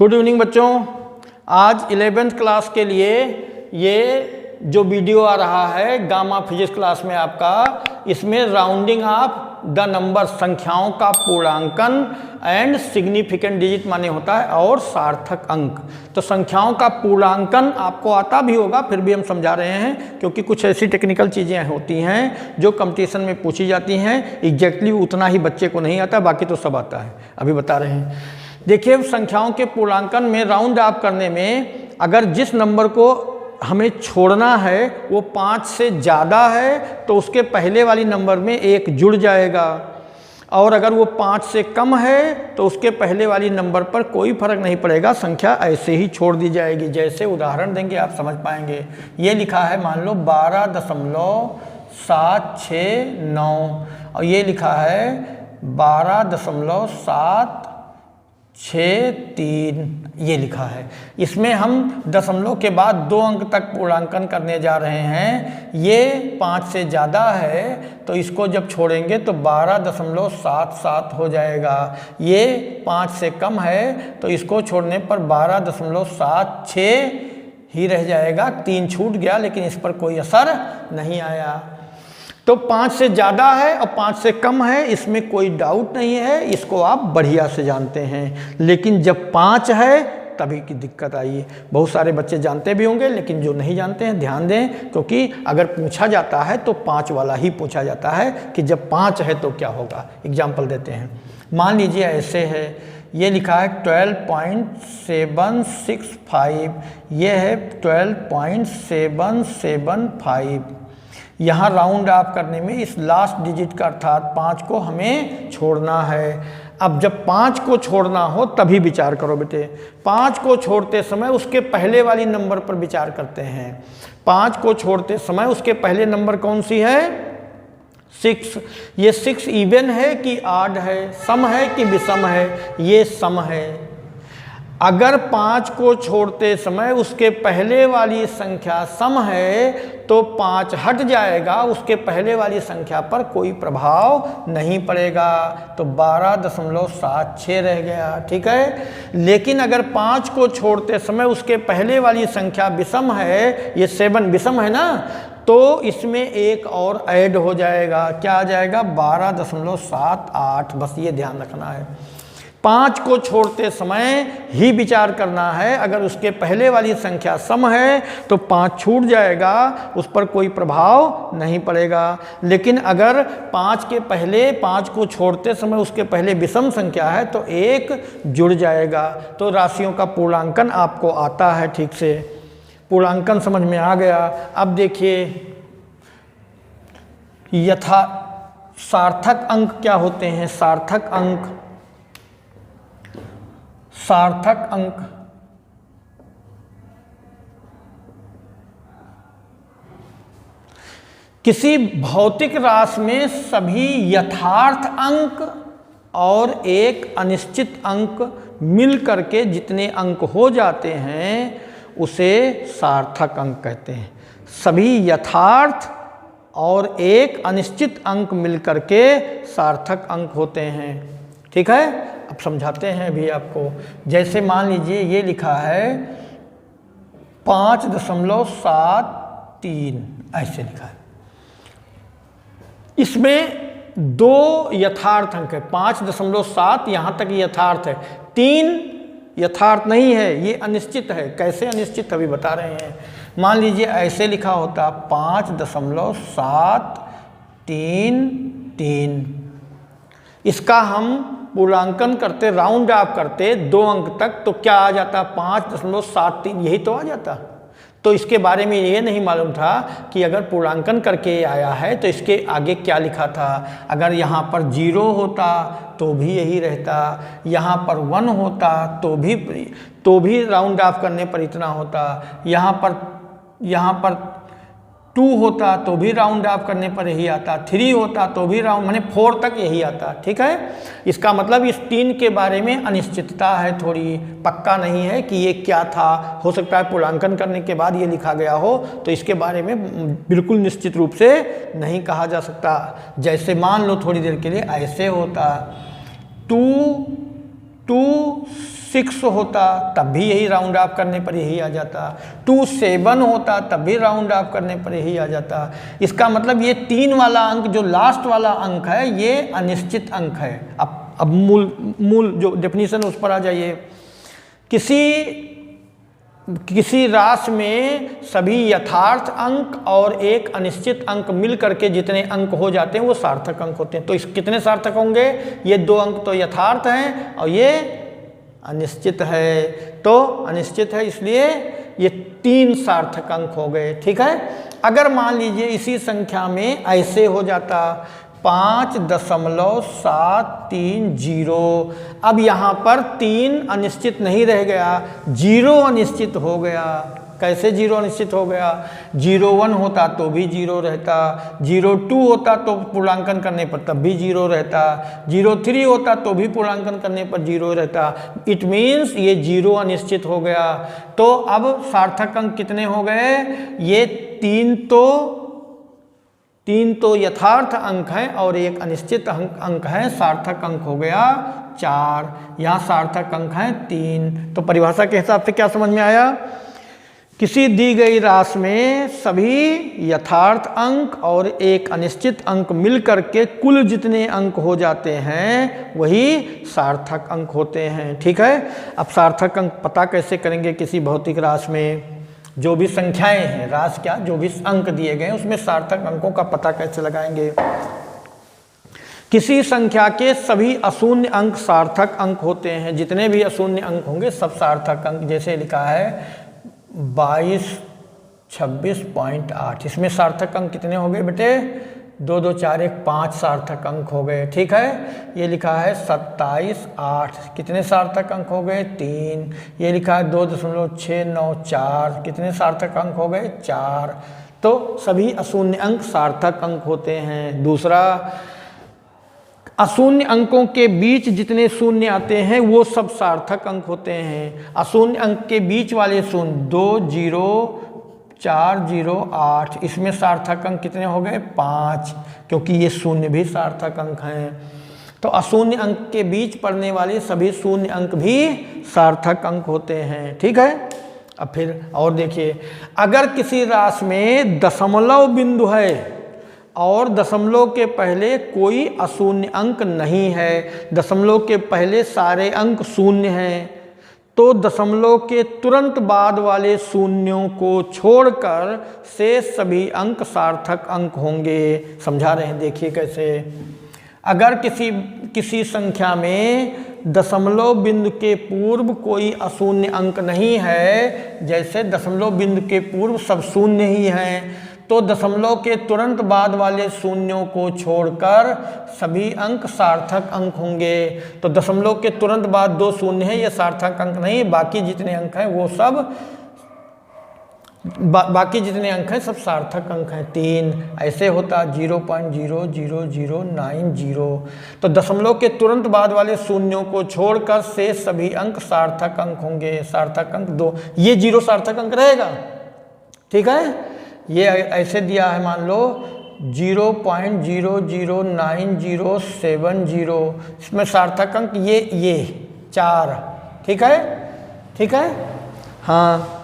Good evening बच्चों। आज 11th class के लिए ये जो वीडियो आ रहा है गामा फिजिक्स क्लास में आपका, इसमें राउंडिंग ऑफ द नंबर, संख्याओं का पूर्णांकन एंड सिग्निफिकेंट डिजिट माने होता है और सार्थक अंक। तो संख्याओं का पूर्णांकन आपको आता भी होगा, फिर भी हम समझा रहे हैं क्योंकि कुछ ऐसी टेक्निकल चीज़ें होती हैं जो कंपटीशन में पूछी जाती हैं। एग्जैक्टली उतना ही बच्चे को नहीं आता, बाकी तो सब आता है, अभी बता रहे हैं। देखिए, संख्याओं के पूर्णांकन में राउंड ऑफ करने में अगर जिस नंबर को हमें छोड़ना है वो 5 से ज़्यादा है तो उसके पहले वाली नंबर में 1 जुड़ जाएगा, और अगर वो 5 से कम है तो उसके पहले वाली नंबर पर कोई फर्क नहीं पड़ेगा, संख्या ऐसे ही छोड़ दी जाएगी। जैसे उदाहरण देंगे आप समझ पाएंगे। ये लिखा है मान लो 12.769 और ये लिखा है 12.763 ये लिखा है। इसमें हम दशमलव के बाद 2 अंक तक पूर्णांकन करने जा रहे हैं। ये 5 से ज़्यादा है तो इसको जब छोड़ेंगे तो 12.77 हो जाएगा। ये 5 से कम है तो इसको छोड़ने पर 12.76 ही रह जाएगा। 3 छूट गया लेकिन इस पर कोई असर नहीं आया। तो 5 से ज़्यादा है और 5 से कम है, इसमें कोई डाउट नहीं है, इसको आप बढ़िया से जानते हैं। लेकिन जब 5 है तभी की दिक्कत आई है। बहुत सारे बच्चे जानते भी होंगे लेकिन जो नहीं जानते हैं ध्यान दें, क्योंकि अगर पूछा जाता है तो 5 वाला ही पूछा जाता है कि जब 5 है तो क्या होगा। एग्जाम्पल देते हैं। मान लीजिए ऐसे है, ये लिखा है 12.765, ये है 12.775। यहाँ राउंड ऑफ करने में इस लास्ट डिजिट का अर्थात 5 को हमें छोड़ना है। अब जब 5 को छोड़ना हो तभी विचार करो बेटे। 5 को छोड़ते समय उसके पहले वाली नंबर पर विचार करते हैं। 5 को छोड़ते समय उसके पहले नंबर कौन सी है? 6। ये 6 इवन है कि ऑड है, सम है कि विषम है? ये सम है। अगर 5 को छोड़ते समय उसके पहले वाली संख्या सम है तो 5 हट जाएगा, उसके पहले वाली संख्या पर कोई प्रभाव नहीं पड़ेगा, तो 12.76 रह गया। ठीक है। लेकिन अगर 5 को छोड़ते समय उसके पहले वाली संख्या विषम है, ये 7 विषम है ना, तो इसमें एक और ऐड हो जाएगा। क्या आ जाएगा? 12.78। बस ये ध्यान रखना है। 5 को छोड़ते समय ही विचार करना है। अगर उसके पहले वाली संख्या सम है तो 5 छूट जाएगा, उस पर कोई प्रभाव नहीं पड़ेगा। लेकिन अगर 5 को छोड़ते समय उसके पहले विषम संख्या है तो 1 जुड़ जाएगा। तो राशियों का पूर्णांकन आपको आता है ठीक से। पूर्णांकन समझ में आ गया। अब देखिए सार्थक अंक क्या होते हैं? सार्थक अंक किसी भौतिक राशि में सभी यथार्थ अंक और एक अनिश्चित अंक मिल करके जितने अंक हो जाते हैं उसे सार्थक अंक कहते हैं। सभी यथार्थ और एक अनिश्चित अंक मिल करके सार्थक अंक होते हैं। ठीक है। अब समझाते हैं अभी आपको। जैसे मान लीजिए ये लिखा है 5.73, ऐसे लिखा है। इसमें 2 यथार्थ अंक है। 5.7 यहाँ तक यथार्थ है, 3 यथार्थ नहीं है, ये अनिश्चित है। कैसे अनिश्चित अभी बता रहे हैं। मान लीजिए ऐसे लिखा होता 5.733। इसका हम पूर्णांकन करते, राउंड ऑफ करते 2 अंक तक, तो क्या आ जाता? 5.73, यही तो आ जाता। तो इसके बारे में ये नहीं मालूम था कि अगर पूर्णांकन करके आया है तो इसके आगे क्या लिखा था। अगर यहाँ पर 0 होता तो भी यही रहता, यहाँ पर 1 होता तो भी राउंड ऑफ करने पर इतना होता, यहाँ पर 2 होता तो भी राउंड ऑफ करने पर यही आता, 3 होता तो भी राउंड माने 4 तक यही आता। ठीक है। इसका मतलब इस 3 के बारे में अनिश्चितता है, थोड़ी पक्का नहीं है कि ये क्या था। हो सकता है पूर्णांकन करने के बाद ये लिखा गया हो, तो इसके बारे में बिल्कुल निश्चित रूप से नहीं कहा जा सकता। जैसे मान लो थोड़ी देर के लिए ऐसे होता 2 6 होता तब भी यही राउंड ऑफ करने पर यही आ जाता, 2 7 होता तब भी राउंड ऑफ करने पर यही आ जाता। इसका मतलब ये 3 वाला अंक जो लास्ट वाला अंक है ये अनिश्चित अंक है। अब मूल जो डेफिनेशन उस पर आ जाइए। किसी राशि में सभी यथार्थ अंक और एक अनिश्चित अंक मिल करके जितने अंक हो जाते हैं वो सार्थक अंक होते हैं। तो इस कितने सार्थक होंगे? ये 2 अंक तो यथार्थ हैं और ये अनिश्चित है, तो अनिश्चित है इसलिए ये 3 सार्थक अंक हो गए। ठीक है। अगर मान लीजिए इसी संख्या में ऐसे हो जाता 5.730, अब यहाँ पर 3 अनिश्चित नहीं रह गया, 0 अनिश्चित हो गया। कैसे 0 अनिश्चित हो गया? 0.1 होता तो भी 0 रहता, 0.2 होता तो पूर्णांकन करने पर तब भी 0 रहता, 0.3 होता तो भी पूर्णांकन करने पर 0 रहता। इट मीन्स ये 0 अनिश्चित हो गया। तो अब सार्थक अंक कितने हो गए? ये 3 तो यथार्थ अंक हैं और एक अनिश्चित अंक है, सार्थक अंक हो गया 4। यहाँ सार्थक अंक हैं 3। तो परिभाषा के हिसाब से क्या समझ में आया? किसी दी गई राशि में सभी यथार्थ अंक और एक अनिश्चित अंक मिलकर के कुल जितने अंक हो जाते हैं वही सार्थक अंक होते हैं। ठीक है। अब सार्थक अंक पता कैसे करेंगे? किसी भौतिक राशि में जो भी संख्याएं हैं, राशि क्या, जो भी अंक दिए गए हैं उसमें सार्थक अंकों का पता कैसे लगाएंगे? किसी संख्या के सभी अशून्य अंक सार्थक अंक होते हैं। जितने भी अशून्य अंक होंगे सब सार्थक अंक। जैसे लिखा है 2226.8, इसमें सार्थक अंक कितने हो गए बेटे? 2 2 4 1 5 सार्थक अंक हो गए। ठीक है। ये लिखा है 27.8, कितने सार्थक अंक हो गए? 3। ये लिखा है 2.694, कितने सार्थक अंक हो गए? 4। तो सभी अशून्य अंक सार्थक अंक होते हैं। दूसरा, अशून्य अंकों के बीच जितने शून्य आते हैं वो सब सार्थक अंक होते हैं। अशून्य अंक के बीच वाले शून्य 2 0 4 0 8, इसमें सार्थक अंक कितने हो गए? 5, क्योंकि ये शून्य भी सार्थक अंक हैं। तो अशून्य अंक के बीच पड़ने वाले सभी शून्य अंक भी सार्थक अंक होते हैं। ठीक है। अब फिर और देखिए, अगर किसी राशि में दशमलव बिंदु है और दशमलव के पहले कोई अशून्य अंक नहीं है, दशमलव के पहले सारे अंक शून्य हैं, तो दशमलव के तुरंत बाद वाले शून्यों को छोड़कर शेष सभी अंक सार्थक अंक होंगे। समझा रहे हैं? देखिए कैसे। अगर किसी संख्या में दशमलव बिंदु के पूर्व कोई अशून्य अंक नहीं है, जैसे दशमलव बिंदु के पूर्व सब शून्य ही हैं, तो दशमलव के तुरंत बाद वाले शून्यों को छोड़कर सभी अंक सार्थक अंक होंगे। तो दशमलव के तुरंत बाद 2 शून्य है, ये सार्थक अंक नहीं, बाकी जितने अंक हैं वो सब बाकी जितने अंक हैं सब सार्थक अंक हैं। 3 ऐसे होता 0.00090। तो दशमलव के तुरंत बाद वाले शून्यों को छोड़कर शेष सभी अंक सार्थक अंक होंगे। सार्थक अंक 2, ये 0 सार्थक अंक रहेगा। ठीक है। ये ऐसे दिया है, मान लो 0.009070, इसमें सार्थक अंक ये 4। ठीक है। ठीक है। हाँ,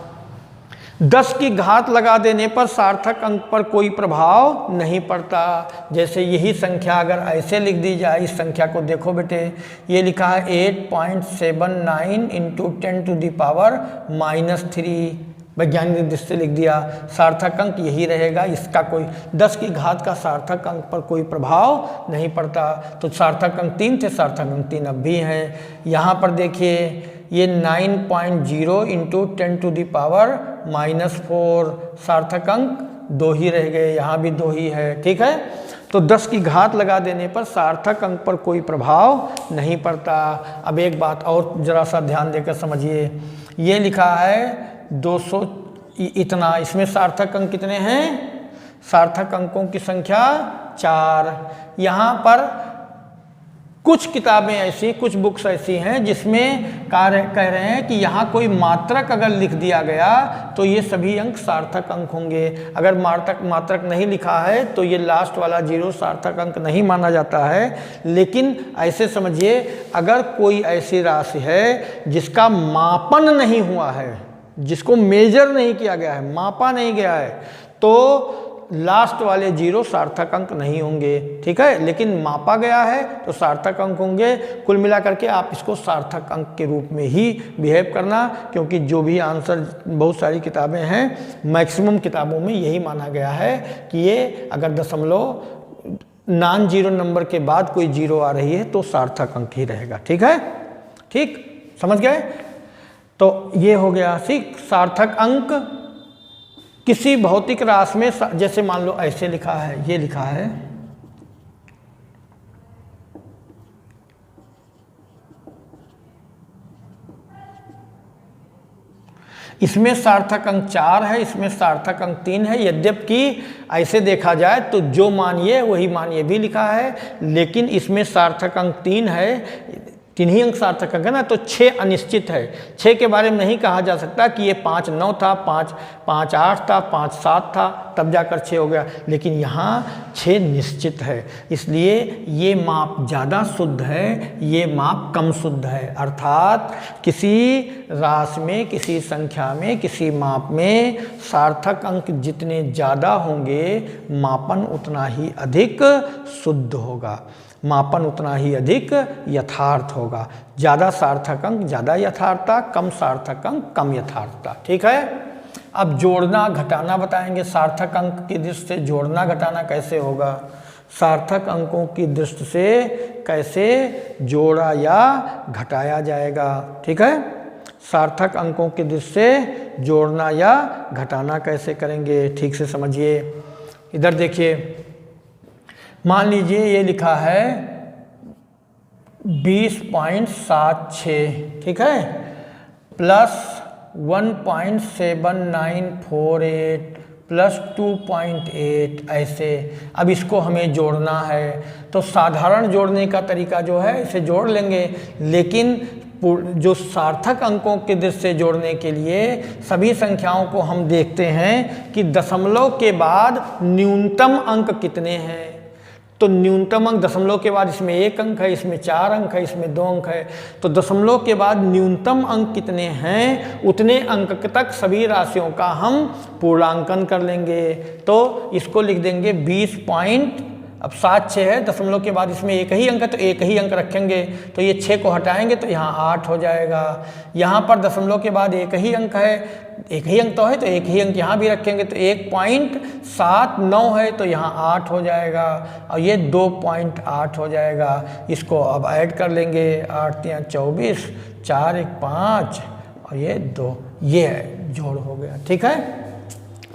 10 की घात लगा देने पर सार्थक अंक पर कोई प्रभाव नहीं पड़ता। जैसे यही संख्या अगर ऐसे लिख दी जाए, इस संख्या को देखो बेटे, ये लिखा है 8.79 × 10⁻³ वैज्ञानिक दृष्टि से लिख दिया, सार्थक अंक यही रहेगा। इसका कोई 10 की घात का सार्थक अंक पर कोई प्रभाव नहीं पड़ता। तो सार्थक अंक 3 थे, सार्थक अंक 3 अब भी हैं। यहाँ पर देखिए ये 9.0 × 10⁻⁻⁴, सार्थक अंक 2 ही रह गए, यहाँ भी 2 ही है। ठीक है। तो 10 की घात लगा देने पर सार्थक अंक पर कोई प्रभाव नहीं पड़ता। अब एक बात और जरा सा ध्यान देकर समझिए, ये लिखा है 200 इतना, इसमें सार्थक अंक कितने हैं? सार्थक अंकों की संख्या 4। यहाँ पर कुछ किताबें ऐसी, कुछ बुक्स ऐसी हैं जिसमें कह रहे हैं कि यहाँ कोई मात्रक अगर लिख दिया गया तो ये सभी अंक सार्थक अंक होंगे। अगर मात्रक नहीं लिखा है तो ये लास्ट वाला 0 सार्थक अंक नहीं माना जाता है। लेकिन ऐसे समझिए, अगर कोई ऐसी राशि है जिसका मापन नहीं हुआ है, जिसको मेजर नहीं किया गया है, मापा नहीं गया है, तो लास्ट वाले 0 सार्थक अंक नहीं होंगे, ठीक है। लेकिन मापा गया है तो सार्थक अंक होंगे। कुल मिलाकर के आप इसको सार्थक अंक के रूप में ही बिहेव करना, क्योंकि जो भी आंसर बहुत सारी किताबें हैं, मैक्सिमम किताबों में यही माना गया है कि ये अगर दशमलव नॉन जीरो नंबर के बाद कोई 0 आ रही है तो सार्थक अंक ही रहेगा, ठीक है। ठीक, समझ गए। तो ये हो गया ठीक। सार्थक अंक किसी भौतिक राशि में, जैसे मान लो ऐसे लिखा है, ये लिखा है इसमें सार्थक अंक 4 है, इसमें सार्थक अंक 3 है। यद्यपि ऐसे देखा जाए तो जो मानिए वही मानिए भी लिखा है, लेकिन इसमें सार्थक अंक 3 है, 3 ही अंक सार्थक अंक है ना, तो 6 अनिश्चित है। 6 के बारे में नहीं कहा जा सकता कि ये 5 9 था, 5 8 था, 5 7 था, तब जाकर 6 हो गया। लेकिन यहाँ 6 निश्चित है, इसलिए ये माप ज़्यादा शुद्ध है, ये माप कम शुद्ध है। अर्थात किसी राशि में, किसी संख्या में, किसी माप में सार्थक अंक जितने ज़्यादा होंगे, मापन उतना ही अधिक शुद्ध होगा, मापन उतना ही अधिक यथार्थ होगा। ज़्यादा सार्थक अंक ज़्यादा यथार्थता, कम सार्थक अंक कम यथार्थता, ठीक है। अब जोड़ना घटाना बताएंगे। सार्थक अंक की दृष्टि से जोड़ना घटाना कैसे होगा, सार्थक अंकों की दृष्टि से कैसे जोड़ा या घटाया जाएगा, ठीक है। सार्थक अंकों की दृष्टि से जोड़ना या घटाना कैसे करेंगे, ठीक से समझिए। इधर देखिए, मान लीजिए ये लिखा है 20.76, ठीक है, प्लस 1.7948 प्लस 2.8 ऐसे। अब इसको हमें जोड़ना है, तो साधारण जोड़ने का तरीका जो है इसे जोड़ लेंगे, लेकिन जो सार्थक अंकों के दृष्टि से जोड़ने के लिए सभी संख्याओं को हम देखते हैं कि दशमलव के बाद न्यूनतम अंक कितने हैं। तो न्यूनतम अंक दशमलव के बाद इसमें 1 अंक है, इसमें 4 अंक है, इसमें 2 अंक है। तो दशमलव के बाद न्यूनतम अंक कितने हैं, उतने अंक तक सभी राशियों का हम पूर्णांकन कर लेंगे। तो इसको लिख देंगे 20.76 है, दशमलव के बाद इसमें 1 ही अंक है तो 1 ही अंक रखेंगे, तो ये 6 को हटाएंगे तो यहाँ 8 हो जाएगा। यहाँ पर दशमलव के बाद 1 ही अंक है, 1 ही अंक तो है तो 1 ही अंक यहाँ भी रखेंगे, तो 1.79 है तो यहाँ 8 हो जाएगा, और ये 2.8 हो जाएगा। इसको अब ऐड कर लेंगे, 8 या 24, 4 1 5 और ये 2, ये जोड़ हो गया, ठीक है।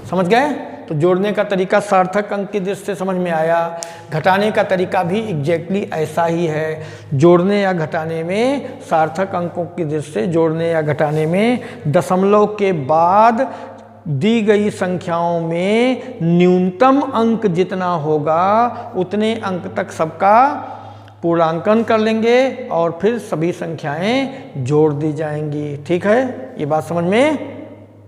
समझ गए। तो जोड़ने का तरीका सार्थक अंक की दृष्टि से समझ में आया। घटाने का तरीका भी एग्जैक्टली ऐसा ही है। जोड़ने या घटाने में, सार्थक अंकों की दृष्टि से जोड़ने या घटाने में दशमलव के बाद दी गई संख्याओं में न्यूनतम अंक जितना होगा उतने अंक तक सबका पूर्णांकन कर लेंगे और फिर सभी संख्याएं जोड़ दी जाएंगी, ठीक है। ये बात समझ में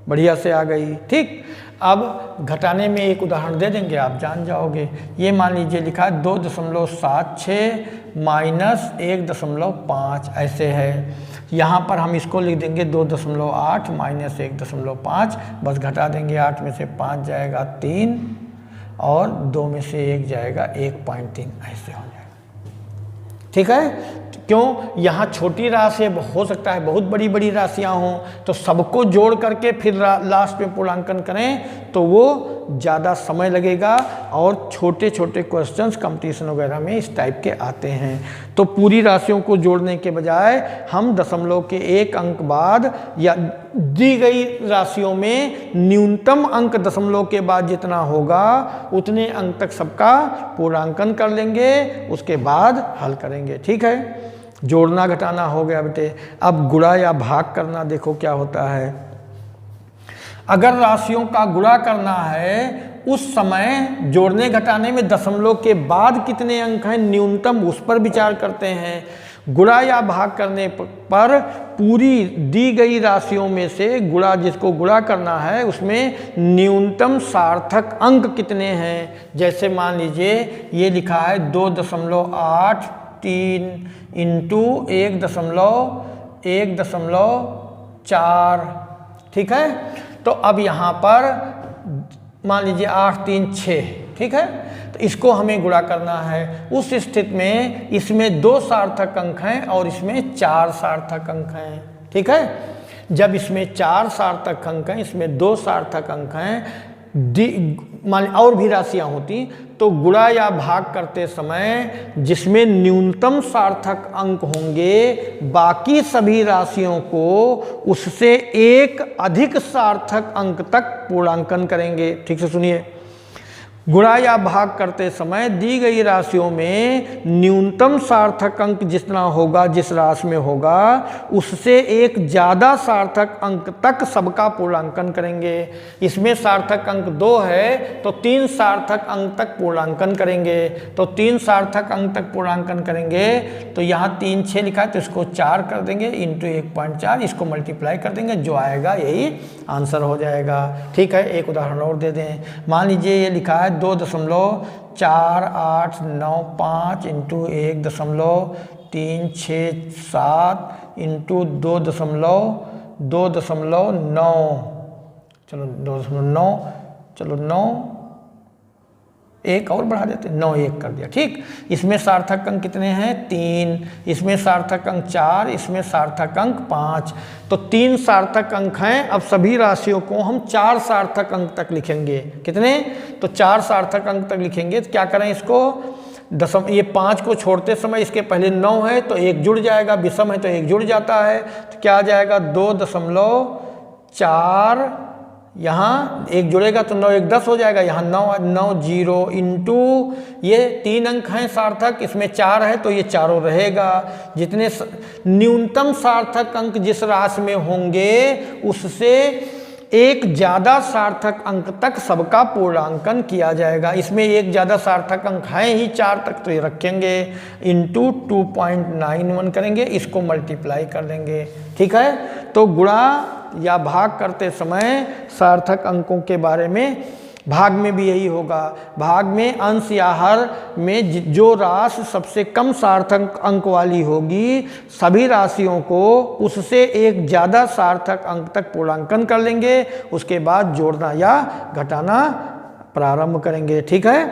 बढ़िया से आ गई, ठीक। अब घटाने में एक उदाहरण दे देंगे, आप जान जाओगे। ये मान लीजिए लिखा है 2.76 माइनस 1.5 ऐसे है। यहाँ पर हम इसको लिख देंगे 2.8 माइनस 1.5, बस घटा देंगे। 8 में से 5 जाएगा 3 और 2 में से 1 जाएगा 1.3, ऐसे हो जाएगा, ठीक है। क्यों, यहाँ छोटी राशि हो सकता है बहुत बड़ी बड़ी राशियाँ हों, तो सबको जोड़ करके फिर लास्ट में पूर्णांकन करें तो वो ज़्यादा समय लगेगा और छोटे छोटे क्वेश्चंस कंपटीशन वगैरह में इस टाइप के आते हैं। तो पूरी राशियों को जोड़ने के बजाय हम दशमलव के 1 अंक बाद या दी गई राशियों में न्यूनतम अंक दशमलव के बाद जितना होगा उतने अंक तक सबका पूर्णांकन कर लेंगे, उसके बाद हल करेंगे, ठीक है। जोड़ना घटाना हो गया बेटे। अब गुणा या भाग करना देखो क्या होता है। अगर राशियों का गुणा करना है उस समय जोड़ने घटाने में दशमलव के बाद कितने अंक हैं न्यूनतम, उस पर विचार करते हैं। गुणा या भाग करने पर पूरी दी गई राशियों में से गुणा, जिसको गुणा करना है उसमें न्यूनतम सार्थक अंक कितने हैं। जैसे मान लीजिए ये लिखा है 2.83 इंटू 1.4, ठीक है। तो अब यहाँ पर मान लीजिए 8 3 6, ठीक है। तो इसको हमें गुणा करना है। उस स्थिति में इसमें 2 सार्थक अंक हैं और इसमें 4 सार्थक अंक हैं, ठीक है। जब इसमें 4 सार्थक अंक हैं, इसमें 2 सार्थक अंक हैं, मान और भी राशियां होती तो गुणा या भाग करते समय जिसमें न्यूनतम सार्थक अंक होंगे बाकी सभी राशियों को उससे एक अधिक सार्थक अंक तक पूर्णांकन करेंगे। ठीक से सुनिए, गुणा या भाग करते समय दी गई राशियों में न्यूनतम सार्थक अंक जितना होगा, जिस राशि में होगा, उससे एक ज़्यादा सार्थक अंक तक सबका पूर्णांकन करेंगे। इसमें सार्थक अंक 2 है तो 3 सार्थक अंक तक पूर्णांकन करेंगे। तो 3 सार्थक अंक तक पूर्णांकन करेंगे तो यहाँ 3 6 लिखा है तो इसको 4 कर देंगे इंटू 1.4, इसको मल्टीप्लाई कर देंगे, जो आएगा यही आंसर हो जाएगा। ठीक है, एक उदाहरण और दे दें। मान लीजिए ये लिखा है 2.4895 इंटू 1.367 इंटू 2.9, चलो 2.9, चलो 9, एक और बढ़ा देते, 9 1 कर दिया। ठीक, इसमें सार्थक अंक कितने हैं 3, इसमें सार्थक अंक 4, इसमें सार्थक अंक 5। तो 3 सार्थक अंक हैं। अब सभी राशियों को हम 4 सार्थक अंक तक लिखेंगे। कितने? तो 4 सार्थक अंक तक लिखेंगे। तो क्या करें इसको, ये 5 को छोड़ते समय इसके पहले 9 है तो 1 जुड़ जाएगा, विषम है तो 1 जुड़ जाता है। तो क्या आ जाएगा 2.4, यहाँ 1 जुड़ेगा तो 9 1 10 हो जाएगा, यहाँ 9 0 इंटू ये 3 अंक हैं सार्थक, इसमें 4 है तो ये चारों रहेगा। जितने न्यूनतम सार्थक अंक जिस राशि में होंगे उससे एक ज़्यादा सार्थक अंक तक सबका पूर्णांकन किया जाएगा। इसमें एक ज़्यादा सार्थक अंक है ही 4 तक तो ये रखेंगे, इंटू 2.91 करेंगे, इसको मल्टीप्लाई कर देंगे। ठीक है, तो गुणा या भाग करते समय सार्थक अंकों के बारे में, भाग में भी यही होगा। भाग में अंश या हर में जो राशि सबसे कम सार्थक अंक वाली होगी सभी राशियों को उससे एक ज़्यादा सार्थक अंक तक पूर्णांकन कर लेंगे। उसके बाद जोड़ना या घटाना प्रारंभ करेंगे। ठीक है,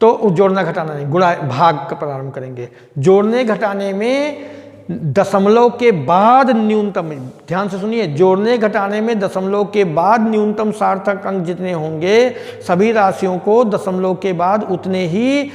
तो जोड़ना घटाना नहीं, गुणा भाग का प्रारंभ करेंगे। जोड़ने घटाने में दशमलव के बाद न्यूनतम, ध्यान से सुनिए, जोड़ने घटाने में दशमलव के बाद न्यूनतम सार्थक अंक जितने होंगे सभी राशियों को दशमलव के बाद उतने ही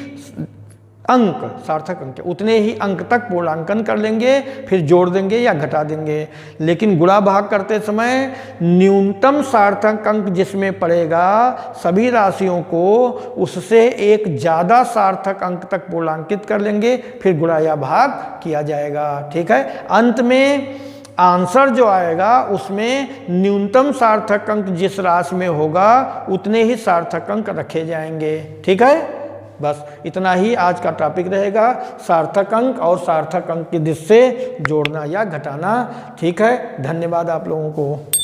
अंक, सार्थक अंक उतने ही अंक तक पूर्णांकन कर लेंगे, फिर जोड़ देंगे या घटा देंगे। लेकिन गुणा भाग करते समय न्यूनतम सार्थक अंक जिसमें पड़ेगा सभी राशियों को उससे एक ज़्यादा सार्थक अंक तक पूर्णांकित कर लेंगे, फिर गुणा या भाग किया जाएगा। ठीक है, अंत में आंसर जो आएगा उसमें न्यूनतम सार्थक अंक जिस राशि में होगा उतने ही सार्थक अंक रखे जाएंगे। ठीक है, बस इतना ही आज का टॉपिक रहेगा, सार्थक अंक और सार्थक अंक की दिशा से जोड़ना या घटाना। ठीक है, धन्यवाद आप लोगों को।